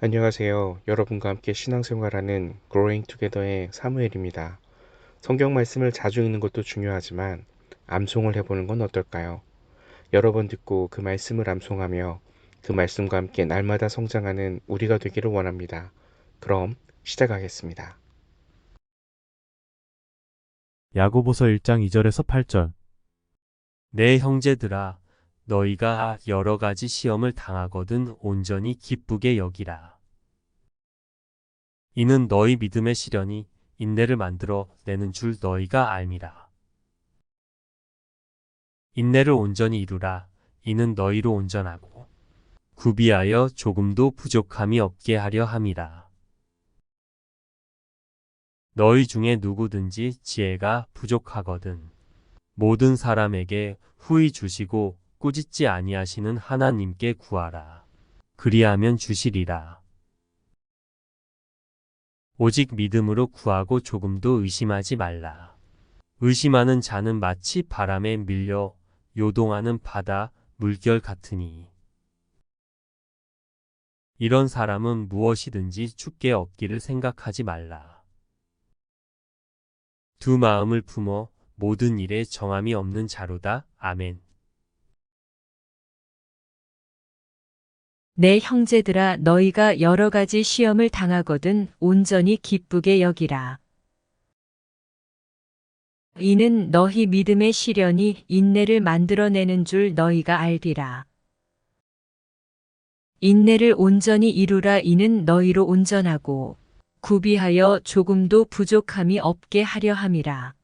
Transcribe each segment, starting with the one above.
안녕하세요. 여러분과 함께 신앙생활하는 Growing Together의 사무엘입니다. 성경 말씀을 자주 읽는 것도 중요하지만 암송을 해보는 건 어떨까요? 여러 번 듣고 그 말씀을 암송하며 그 말씀과 함께 날마다 성장하는 우리가 되기를 원합니다. 그럼 시작하겠습니다. 야고보서 1장 2절에서 8절. 내 형제들아, 너희가 여러 가지 시험을 당하거든 온전히 기쁘게 여기라. 이는 너희 믿음의 시련이 인내를 만들어 내는 줄 너희가 알미라. 인내를 온전히 이루라. 이는 너희로 온전하고 구비하여 조금도 부족함이 없게 하려 함이라. 너희 중에 누구든지 지혜가 부족하거든 모든 사람에게 후히 주시고 꾸짖지 아니하시는 하나님께 구하라. 그리하면 주시리라. 오직 믿음으로 구하고 조금도 의심하지 말라. 의심하는 자는 마치 바람에 밀려 요동하는 바다 물결 같으니 이런 사람은 무엇이든지 주께 얻기를 생각하지 말라. 두 마음을 품어 모든 일에 정함이 없는 자로다. 아멘. 내 형제들아 너희가 여러 가지 시험을 당하거든 온전히 기쁘게 여기라. 이는 너희 믿음의 시련이 인내를 만들어내는 줄 너희가 알리라. 인내를 온전히 이루라. 이는 너희로 온전하고 구비하여 조금도 부족함이 없게 하려 함이라.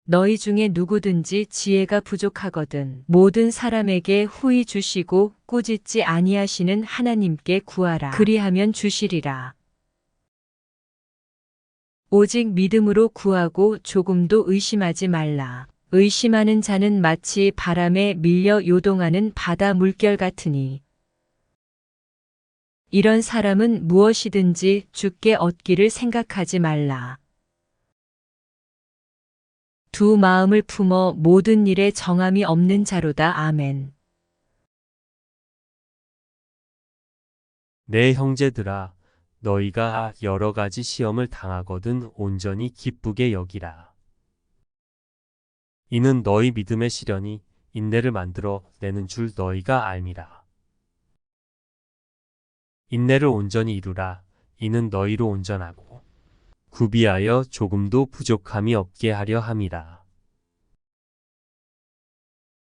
너희 중에 누구든지 지혜가 부족하거든 모든 사람에게 후히 주시고 꾸짖지 아니하시는 하나님께 구하라. 그리하면 주시리라. 오직 믿음으로 구하고 조금도 의심하지 말라. 의심하는 자는 마치 바람에 밀려 요동하는 바다 물결 같으니 이런 사람은 무엇이든지 주께 얻기를 생각하지 말라. 두 마음을 품어 모든 일에 정함이 없는 자로다. 아멘. 내 형제들아, 너희가 여러 가지 시험을 당하거든 온전히 기쁘게 여기라. 이는 너희 믿음의 시련이 인내를 만들어 내는 줄 너희가 알미라. 인내를 온전히 이루라. 이는 너희로 온전하고 구비하여 조금도 부족함이 없게 하려 함이라.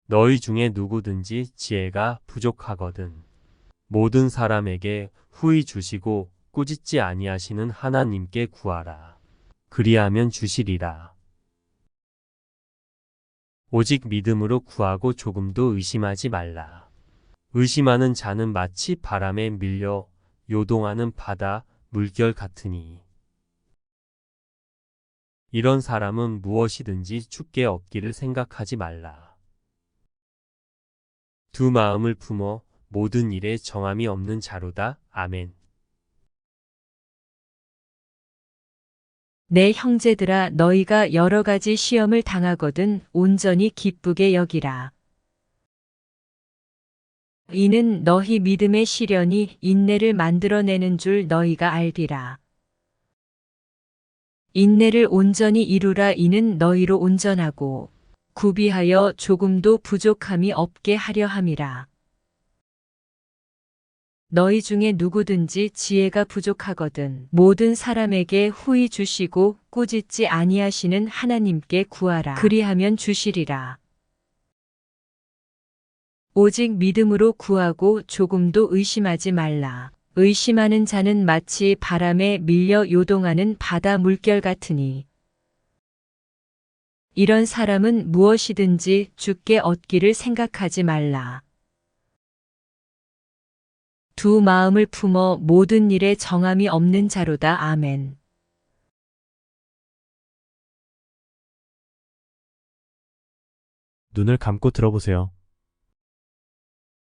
너희 중에 누구든지 지혜가 부족하거든 모든 사람에게 후히 주시고 꾸짖지 아니하시는 하나님께 구하라. 그리하면 주시리라. 오직 믿음으로 구하고 조금도 의심하지 말라. 의심하는 자는 마치 바람에 밀려 요동하는 바다 물결 같으니 이런 사람은 무엇이든지 주께 얻기를 생각하지 말라. 두 마음을 품어 모든 일에 정함이 없는 자로다. 아멘. 내 형제들아 너희가 여러 가지 시험을 당하거든 온전히 기쁘게 여기라. 이는 너희 믿음의 시련이 인내를 만들어내는 줄 너희가 알리라. 인내를 온전히 이루라. 이는 너희로 온전하고 구비하여 조금도 부족함이 없게 하려 함이라. 너희 중에 누구든지 지혜가 부족하거든 모든 사람에게 후히 주시고 꾸짖지 아니하시는 하나님께 구하라. 그리하면 주시리라. 오직 믿음으로 구하고 조금도 의심하지 말라. 의심하는 자는 마치 바람에 밀려 요동하는 바다 물결 같으니 이런 사람은 무엇이든지 주께 얻기를 생각하지 말라. 두 마음을 품어 모든 일에 정함이 없는 자로다. 아멘. 눈을 감고 들어보세요.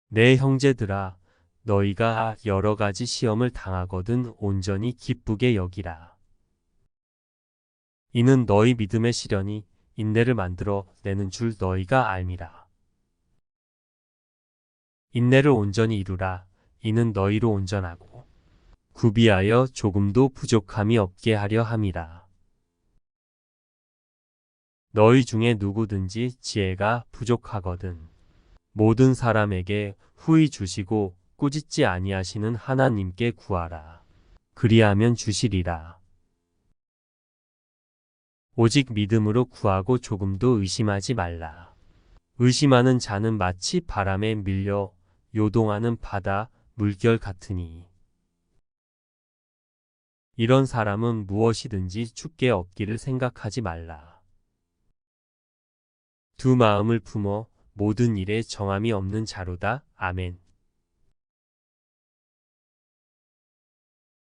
내 형제들아, 너희가 여러 가지 시험을 당하거든 온전히 기쁘게 여기라. 이는 너희 믿음의 시련이 인내를 만들어 내는 줄 너희가 알미라. 인내를 온전히 이루라. 이는 너희로 온전하고 구비하여 조금도 부족함이 없게 하려 함이라. 너희 중에 누구든지 지혜가 부족하거든 모든 사람에게 후히 주시고 꾸짖지 아니하시는 하나님께 구하라. 그리하면 주시리라. 오직 믿음으로 구하고 조금도 의심하지 말라. 의심하는 자는 마치 바람에 밀려 요동하는 바다 물결 같으니 이런 사람은 무엇이든지 주께 얻기를 생각하지 말라. 두 마음을 품어 모든 일에 정함이 없는 자로다. 아멘.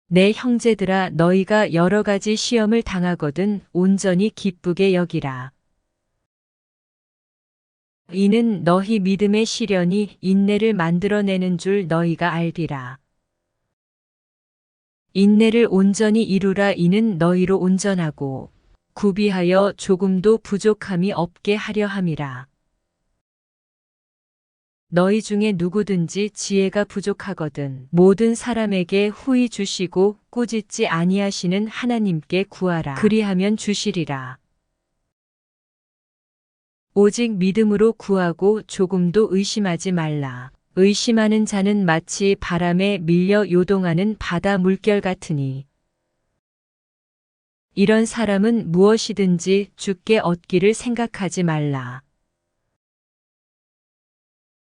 내 형제들아 너희가 여러 가지 시험을 당하거든 온전히 기쁘게 여기라. 이는 너희 믿음의 시련이 인내를 만들어내는 줄 너희가 알리라. 인내를 온전히 이루라. 이는 너희로 온전하고 구비하여 조금도 부족함이 없게 하려 함이라. 너희 중에 누구든지 지혜가 부족하거든 모든 사람에게 후히 주시고 꾸짖지 아니하시는 하나님께 구하라. 그리하면 주시리라. 오직 믿음으로 구하고 조금도 의심하지 말라. 의심하는 자는 마치 바람에 밀려 요동하는 바다 물결 같으니 이런 사람은 무엇이든지 주께 얻기를 생각하지 말라.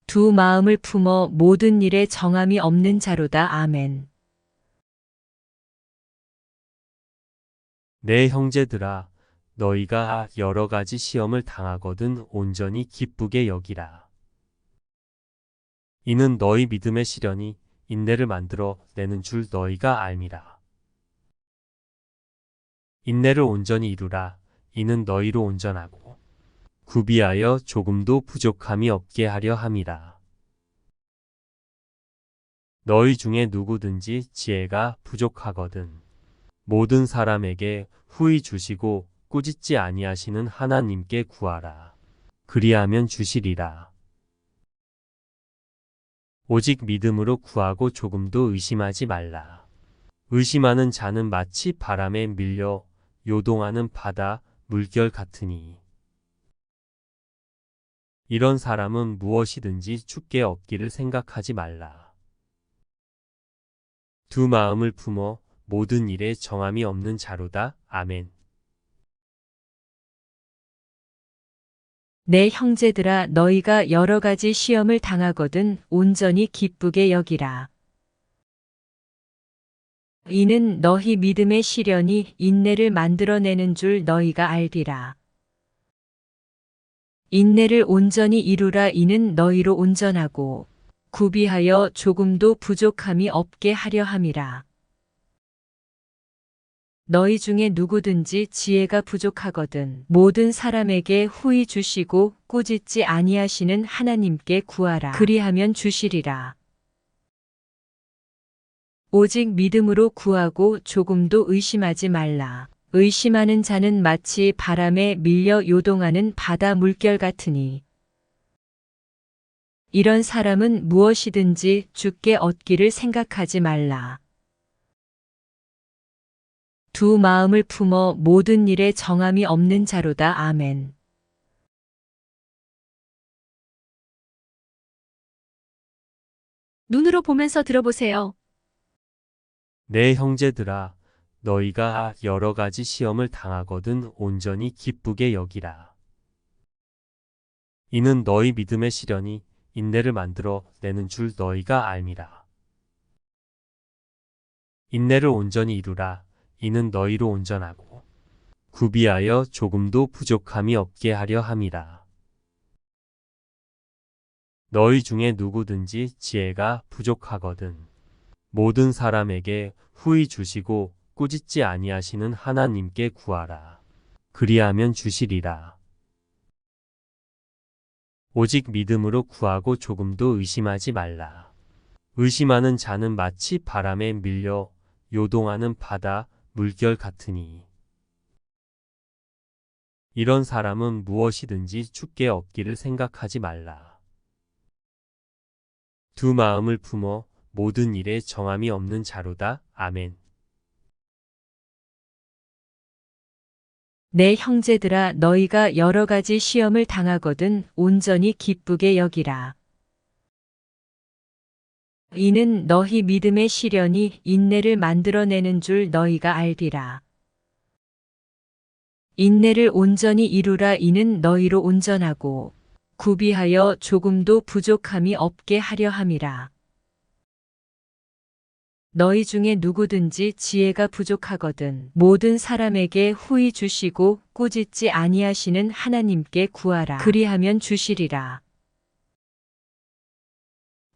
두 마음을 품어 모든 일에 정함이 없는 자로다. 아멘. 내 형제들아 너희가 여러 가지 시험을 당하거든 온전히 기쁘게 여기라. 이는 너희 믿음의 시련이 인내를 만들어 내는 줄 너희가 알미라. 인내를 온전히 이루라. 이는 너희로 온전하고 구비하여 조금도 부족함이 없게 하려 함이라. 너희 중에 누구든지 지혜가 부족하거든 모든 사람에게 후히 주시고 꾸짖지 아니하시는 하나님께 구하라. 그리하면 주시리라. 오직 믿음으로 구하고 조금도 의심하지 말라. 의심하는 자는 마치 바람에 밀려 요동하는 바다 물결 같으니 이런 사람은 무엇이든지 주께 얻기를 생각하지 말라. 두 마음을 품어 모든 일에 정함이 없는 자로다. 아멘. 내 형제들아 너희가 여러 가지 시험을 당하거든 온전히 기쁘게 여기라. 이는 너희 믿음의 시련이 인내를 만들어내는 줄 너희가 알리라. 인내를 온전히 이루라. 이는 너희로 온전하고 구비하여 조금도 부족함이 없게 하려 함이라. 너희 중에 누구든지 지혜가 부족하거든 모든 사람에게 후히 주시고 꾸짖지 아니하시는 하나님께 구하라. 그리하면 주시리라. 오직 믿음으로 구하고 조금도 의심하지 말라. 의심하는 자는 마치 바람에 밀려 요동하는 바다 물결 같으니 이런 사람은 무엇이든지 주께 얻기를 생각하지 말라. 두 마음을 품어 모든 일에 정함이 없는 자로다. 아멘. 눈으로 보면서 들어보세요. 내 형제들아 너희가 여러 가지 시험을 당하거든 온전히 기쁘게 여기라. 이는 너희 믿음의 시련이 인내를 만들어 내는 줄 너희가 알미라. 인내를 온전히 이루라. 이는 너희로 온전하고 구비하여 조금도 부족함이 없게 하려 함이라. 너희 중에 누구든지 지혜가 부족하거든 모든 사람에게 후히 주시고 꾸짖지 아니하시는 하나님께 구하라. 그리하면 주시리라. 오직 믿음으로 구하고 조금도 의심하지 말라. 의심하는 자는 마치 바람에 밀려 요동하는 바다 물결 같으니 이런 사람은 무엇이든지 주께 얻기를 생각하지 말라. 두 마음을 품어 모든 일에 정함이 없는 자로다. 아멘. 내 형제들아 너희가 여러 가지 시험을 당하거든 온전히 기쁘게 여기라. 이는 너희 믿음의 시련이 인내를 만들어내는 줄 너희가 알리라. 인내를 온전히 이루라. 이는 너희로 온전하고 구비하여 조금도 부족함이 없게 하려 함이라. 너희 중에 누구든지 지혜가 부족하거든 모든 사람에게 후히 주시고 꾸짖지 아니하시는 하나님께 구하라. 그리하면 주시리라.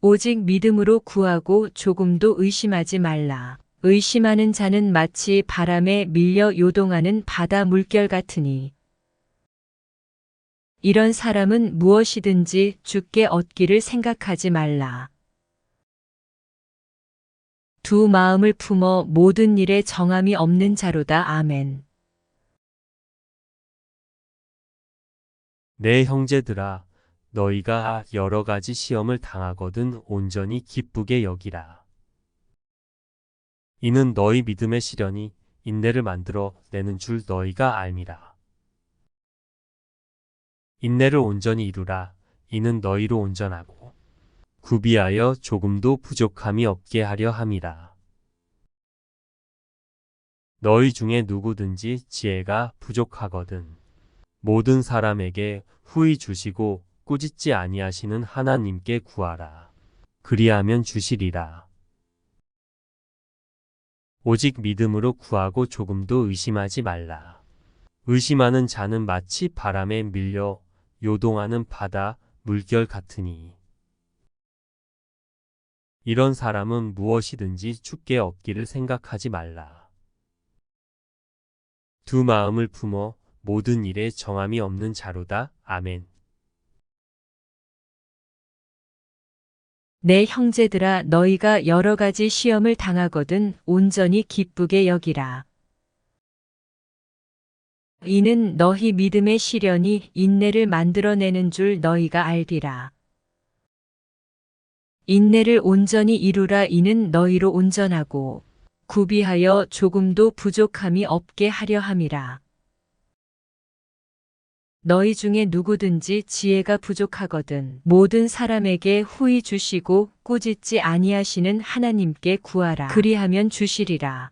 오직 믿음으로 구하고 조금도 의심하지 말라. 의심하는 자는 마치 바람에 밀려 요동하는 바다 물결 같으니 이런 사람은 무엇이든지 주께 얻기를 생각하지 말라. 두 마음을 품어 모든 일에 정함이 없는 자로다. 아멘. 내 형제들아, 너희가 여러 가지 시험을 당하거든 온전히 기쁘게 여기라. 이는 너희 믿음의 시련이 인내를 만들어 내는 줄 너희가 알미라. 인내를 온전히 이루라. 이는 너희로 온전하고 구비하여 조금도 부족함이 없게 하려 함이라. 너희 중에 누구든지 지혜가 부족하거든 모든 사람에게 후히 주시고 꾸짖지 아니하시는 하나님께 구하라. 그리하면 주시리라. 오직 믿음으로 구하고 조금도 의심하지 말라. 의심하는 자는 마치 바람에 밀려 요동하는 바다 물결 같으니 이런 사람은 무엇이든지 주께 얻기를 생각하지 말라. 두 마음을 품어 모든 일에 정함이 없는 자로다. 아멘. 내 형제들아 너희가 여러 가지 시험을 당하거든 온전히 기쁘게 여기라. 이는 너희 믿음의 시련이 인내를 만들어내는 줄 너희가 알리라. 인내를 온전히 이루라. 이는 너희로 온전하고 구비하여 조금도 부족함이 없게 하려 함이라. 너희 중에 누구든지 지혜가 부족하거든 모든 사람에게 후히 주시고 꾸짖지 아니하시는 하나님께 구하라. 그리하면 주시리라.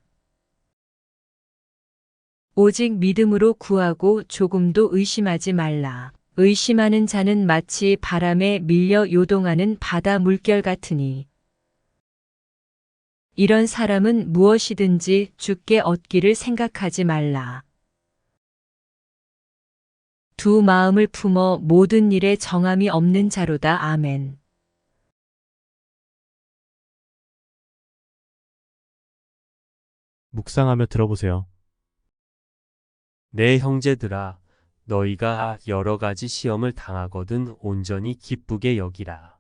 오직 믿음으로 구하고 조금도 의심하지 말라. 의심하는 자는 마치 바람에 밀려 요동하는 바다 물결 같으니 이런 사람은 무엇이든지 주께 얻기를 생각하지 말라. 두 마음을 품어 모든 일에 정함이 없는 자로다. 아멘. 묵상하며 들어보세요. 내 형제들아, 너희가 여러 가지 시험을 당하거든 온전히 기쁘게 여기라.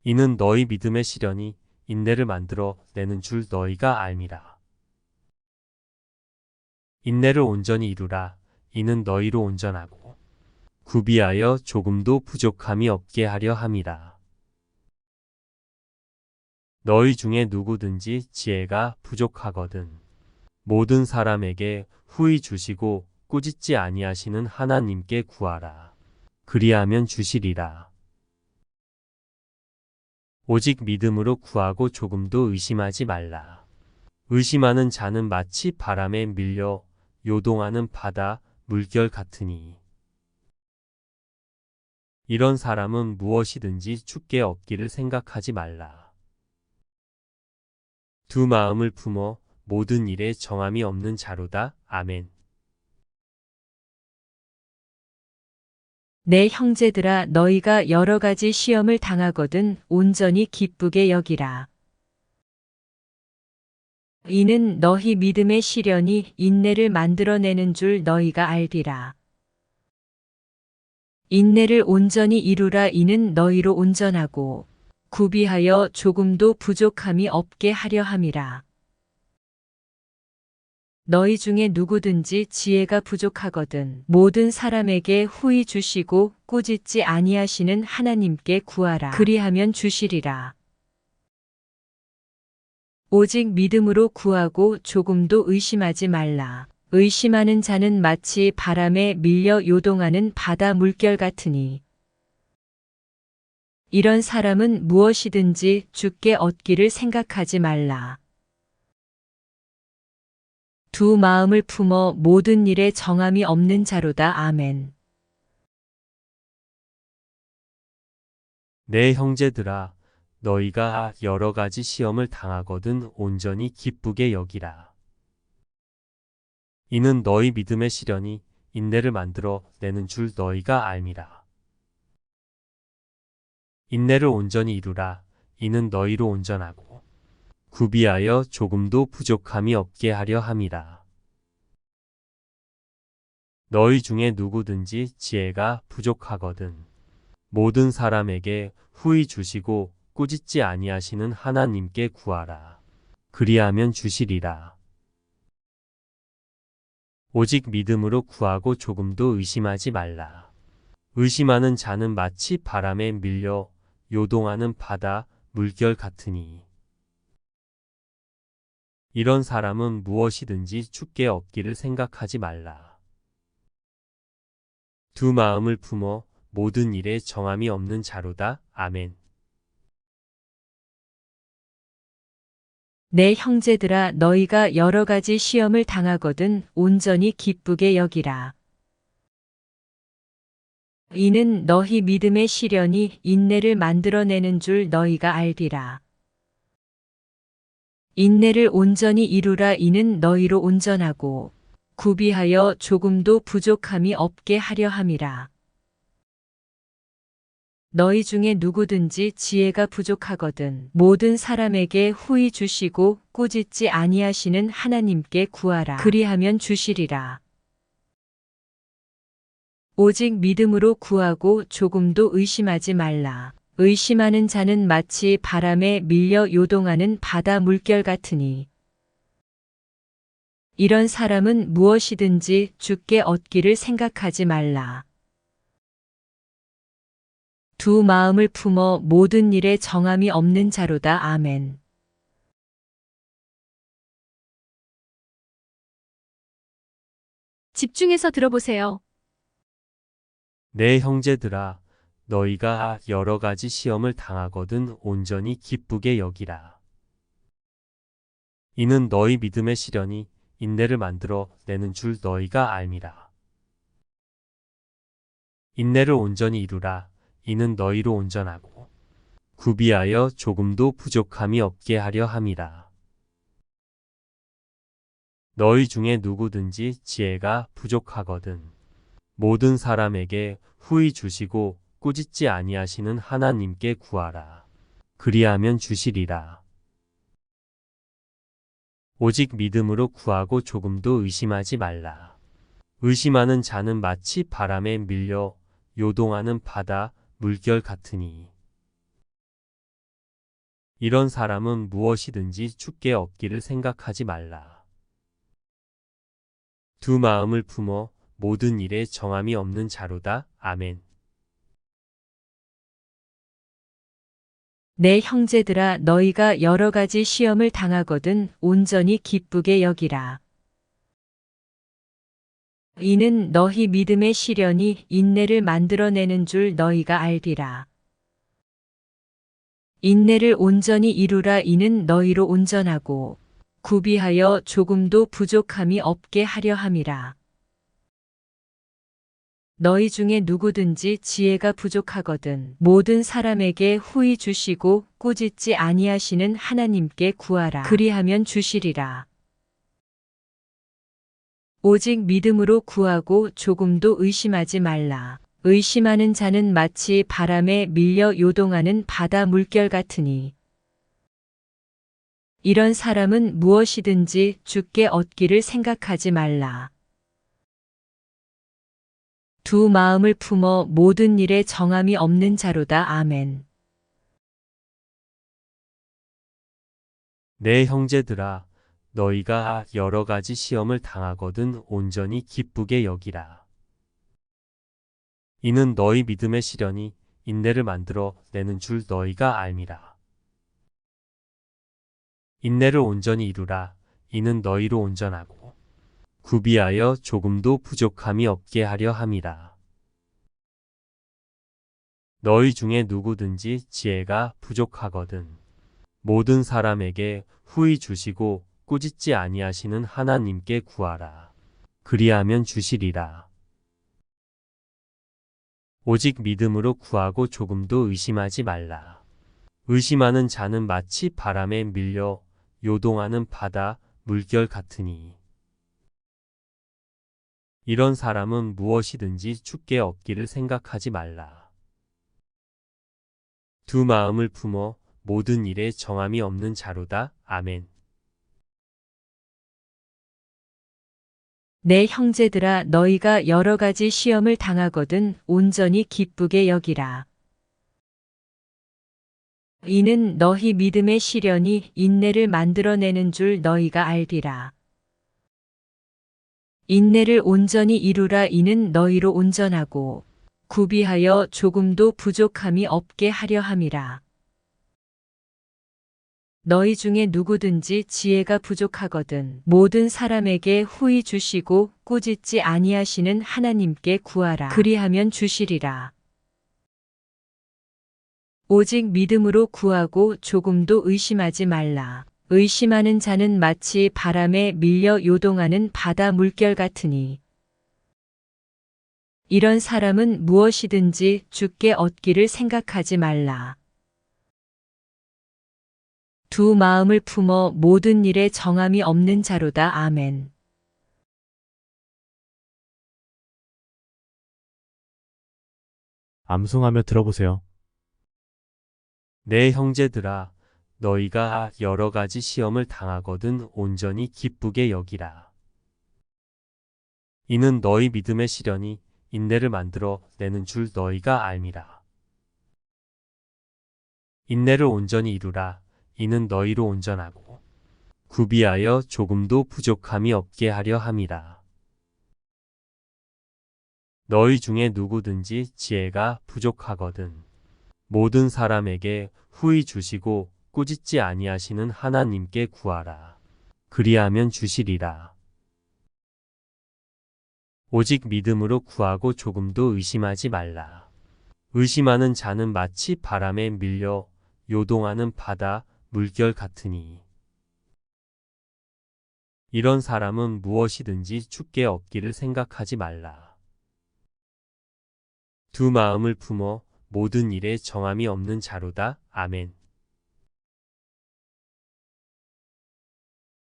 이는 너희 믿음의 시련이 인내를 만들어 내는 줄 너희가 알미라. 인내를 온전히 이루라. 이는 너희로 온전하고 구비하여 조금도 부족함이 없게 하려 함이라. 너희 중에 누구든지 지혜가 부족하거든 모든 사람에게 후히 주시고 꾸짖지 아니하시는 하나님께 구하라. 그리하면 주시리라. 오직 믿음으로 구하고 조금도 의심하지 말라. 의심하는 자는 마치 바람에 밀려 요동하는 바다 물결 같으니 이런 사람은 무엇이든지 주께 얻기를 생각하지 말라. 두 마음을 품어 모든 일에 정함이 없는 자로다. 아멘. 내 형제들아 너희가 여러 가지 시험을 당하거든 온전히 기쁘게 여기라. 이는 너희 믿음의 시련이 인내를 만들어내는 줄 너희가 알리라. 인내를 온전히 이루라. 이는 너희로 온전하고 구비하여 조금도 부족함이 없게 하려 함이라. 너희 중에 누구든지 지혜가 부족하거든 모든 사람에게 후히 주시고 꾸짖지 아니하시는 하나님께 구하라. 그리하면 주시리라. 오직 믿음으로 구하고 조금도 의심하지 말라. 의심하는 자는 마치 바람에 밀려 요동하는 바다 물결 같으니 이런 사람은 무엇이든지 주께 얻기를 생각하지 말라. 두 마음을 품어 모든 일에 정함이 없는 자로다. 아멘. 내 형제들아, 너희가 여러 가지 시험을 당하거든 온전히 기쁘게 여기라. 이는 너희 믿음의 시련이 인내를 만들어 내는 줄 너희가 알미라. 인내를 온전히 이루라. 이는 너희로 온전하고 구비하여 조금도 부족함이 없게 하려 함이라. 너희 중에 누구든지 지혜가 부족하거든 모든 사람에게 후히 주시고 꾸짖지 아니하시는 하나님께 구하라. 그리하면 주시리라. 오직 믿음으로 구하고 조금도 의심하지 말라. 의심하는 자는 마치 바람에 밀려 요동하는 바다 물결 같으니 이런 사람은 무엇이든지 주께 얻기를 생각하지 말라. 두 마음을 품어 모든 일에 정함이 없는 자로다. 아멘. 내 형제들아, 너희가 여러 가지 시험을 당하거든 온전히 기쁘게 여기라. 이는 너희 믿음의 시련이 인내를 만들어내는 줄 너희가 알리라. 인내를 온전히 이루라. 이는 너희로 온전하고 구비하여 조금도 부족함이 없게 하려 함이라. 너희 중에 누구든지 지혜가 부족하거든 모든 사람에게 후히 주시고 꾸짖지 아니하시는 하나님께 구하라. 그리하면 주시리라. 오직 믿음으로 구하고 조금도 의심하지 말라. 의심하는 자는 마치 바람에 밀려 요동하는 바다 물결 같으니 이런 사람은 무엇이든지 주께 얻기를 생각하지 말라. 두 마음을 품어 모든 일에 정함이 없는 자로다. 아멘. 집중해서 들어보세요. 내 형제들아, 너희가 여러 가지 시험을 당하거든 온전히 기쁘게 여기라. 이는 너희 믿음의 시련이 인내를 만들어 내는 줄 너희가 알미라. 인내를 온전히 이루라. 이는 너희로 온전하고 구비하여 조금도 부족함이 없게 하려 함이라. 너희 중에 누구든지 지혜가 부족하거든 모든 사람에게 후히 주시고 꾸짖지 아니하시는 하나님께 구하라. 그리하면 주시리라. 오직 믿음으로 구하고 조금도 의심하지 말라. 의심하는 자는 마치 바람에 밀려 요동하는 바다 물결 같으니 이런 사람은 무엇이든지 주께 얻기를 생각하지 말라. 두 마음을 품어 모든 일에 정함이 없는 자로다. 아멘. 내 형제들아, 너희가 여러 가지 시험을 당하거든 온전히 기쁘게 여기라. 이는 너희 믿음의 시련이 인내를 만들어내는 줄 너희가 알리라. 인내를 온전히 이루라. 이는 너희로 온전하고 구비하여 조금도 부족함이 없게 하려 함이라. 너희 중에 누구든지 지혜가 부족하거든 모든 사람에게 후히 주시고 꾸짖지 아니하시는 하나님께 구하라. 그리하면 주시리라. 오직 믿음으로 구하고 조금도 의심하지 말라. 의심하는 자는 마치 바람에 밀려 요동하는 바다 물결 같으니 이런 사람은 무엇이든지 주께 얻기를 생각하지 말라. 두 마음을 품어 모든 일에 정함이 없는 자로다. 아멘. 내 형제들아, 너희가 여러 가지 시험을 당하거든 온전히 기쁘게 여기라. 이는 너희 믿음의 시련이 인내를 만들어 내는 줄 너희가 알미라. 인내를 온전히 이루라. 이는 너희로 온전하고 구비하여 조금도 부족함이 없게 하려 함이라. 너희 중에 누구든지 지혜가 부족하거든 모든 사람에게 후히 주시고 꾸짖지 아니하시는 하나님께 구하라. 그리하면 주시리라. 오직 믿음으로 구하고 조금도 의심하지 말라. 의심하는 자는 마치 바람에 밀려 요동하는 바다 물결 같으니 이런 사람은 무엇이든지 주께 얻기를 생각하지 말라. 두 마음을 품어 모든 일에 정함이 없는 자로다. 아멘. 내 형제들아 너희가 여러 가지 시험을 당하거든 온전히 기쁘게 여기라. 이는 너희 믿음의 시련이 인내를 만들어내는 줄 너희가 알리라. 인내를 온전히 이루라. 이는 너희로 온전하고 구비하여 조금도 부족함이 없게 하려 함이라. 너희 중에 누구든지 지혜가 부족하거든 모든 사람에게 후히 주시고 꾸짖지 아니하시는 하나님께 구하라. 그리하면 주시리라. 오직 믿음으로 구하고 조금도 의심하지 말라. 의심하는 자는 마치 바람에 밀려 요동하는 바다 물결 같으니 이런 사람은 무엇이든지 주께 얻기를 생각하지 말라. 두 마음을 품어 모든 일에 정함이 없는 자로다. 아멘. 암송하며 들어보세요. 내 형제들아, 너희가 여러 가지 시험을 당하거든 온전히 기쁘게 여기라. 이는 너희 믿음의 시련이 인내를 만들어 내는 줄 너희가 알미라. 인내를 온전히 이루라. 이는 너희로 온전하고 구비하여 조금도 부족함이 없게 하려 함이라. 너희 중에 누구든지 지혜가 부족하거든 모든 사람에게 후히 주시고 꾸짖지 아니하시는 하나님께 구하라. 그리하면 주시리라. 오직 믿음으로 구하고 조금도 의심하지 말라. 의심하는 자는 마치 바람에 밀려 요동하는 바다 물결 같으니 이런 사람은 무엇이든지 주께 얻기를 생각하지 말라. 두 마음을 품어 모든 일에 정함이 없는 자로다. 아멘.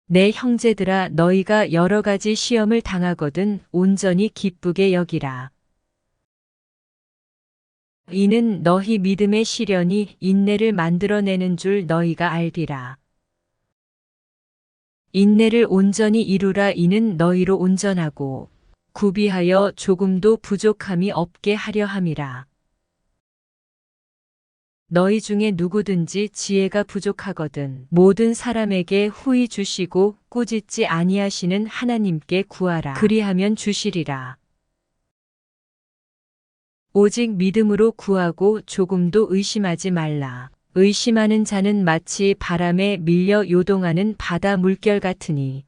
내 형제들아 너희가 여러 가지 시험을 당하거든 온전히 기쁘게 여기라. 이는 너희 믿음의 시련이 인내를 만들어내는 줄 너희가 알리라. 인내를 온전히 이루라. 이는 너희로 온전하고 구비하여 조금도 부족함이 없게 하려 함이라. 너희 중에 누구든지 지혜가 부족하거든 모든 사람에게 후히 주시고 꾸짖지 아니하시는 하나님께 구하라. 그리하면 주시리라. 오직 믿음으로 구하고 조금도 의심하지 말라. 의심하는 자는 마치 바람에 밀려 요동하는 바다 물결 같으니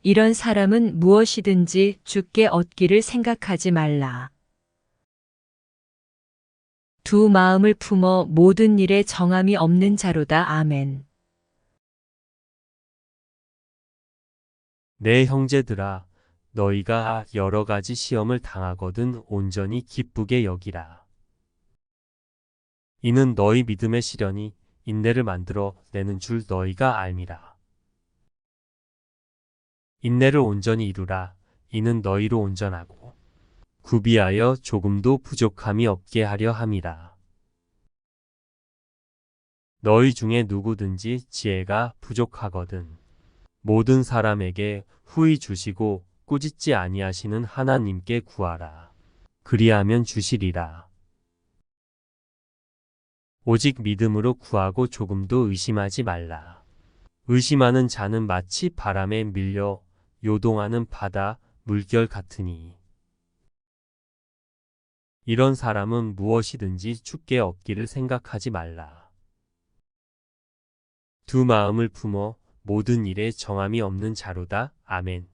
이런 사람은 무엇이든지 주께 얻기를 생각하지 말라. 두 마음을 품어 모든 일에 정함이 없는 자로다. 아멘. 내 형제들아, 너희가 여러 가지 시험을 당하거든 온전히 기쁘게 여기라. 이는 너희 믿음의 시련이 인내를 만들어 내는 줄 너희가 알미라. 인내를 온전히 이루라. 이는 너희로 온전하고 구비하여 조금도 부족함이 없게 하려 함이라. 너희 중에 누구든지 지혜가 부족하거든 모든 사람에게 후히 주시고 꾸짖지 아니하시는 하나님께 구하라. 그리하면 주시리라. 오직 믿음으로 구하고 조금도 의심하지 말라. 의심하는 자는 마치 바람에 밀려 요동하는 바다 물결 같으니 이런 사람은 무엇이든지 주께 얻기를 생각하지 말라. 두 마음을 품어 모든 일에 정함이 없는 자로다. 아멘.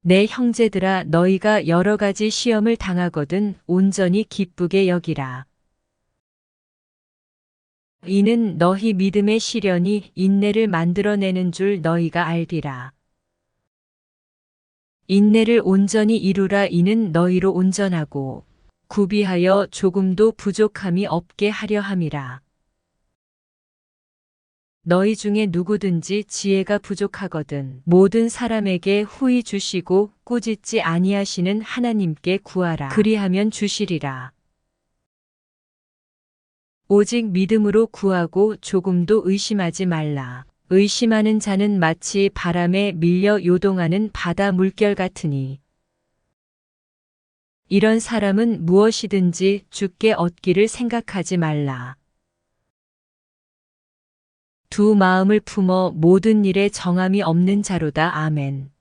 내 형제들아 너희가 여러 가지 시험을 당하거든 온전히 기쁘게 여기라. 이는 너희 믿음의 시련이 인내를 만들어내는 줄 너희가 알리라. 인내를 온전히 이루라. 이는 너희로 온전하고 구비하여 조금도 부족함이 없게 하려 함이라. 너희 중에 누구든지 지혜가 부족하거든 모든 사람에게 후히 주시고 꾸짖지 아니하시는 하나님께 구하라. 그리하면 주시리라. 오직 믿음으로 구하고 조금도 의심하지 말라. 의심하는 자는 마치 바람에 밀려 요동하는 바다 물결 같으니 이런 사람은 무엇이든지 주께 얻기를 생각하지 말라. 두 마음을 품어 모든 일에 정함이 없는 자로다. 아멘.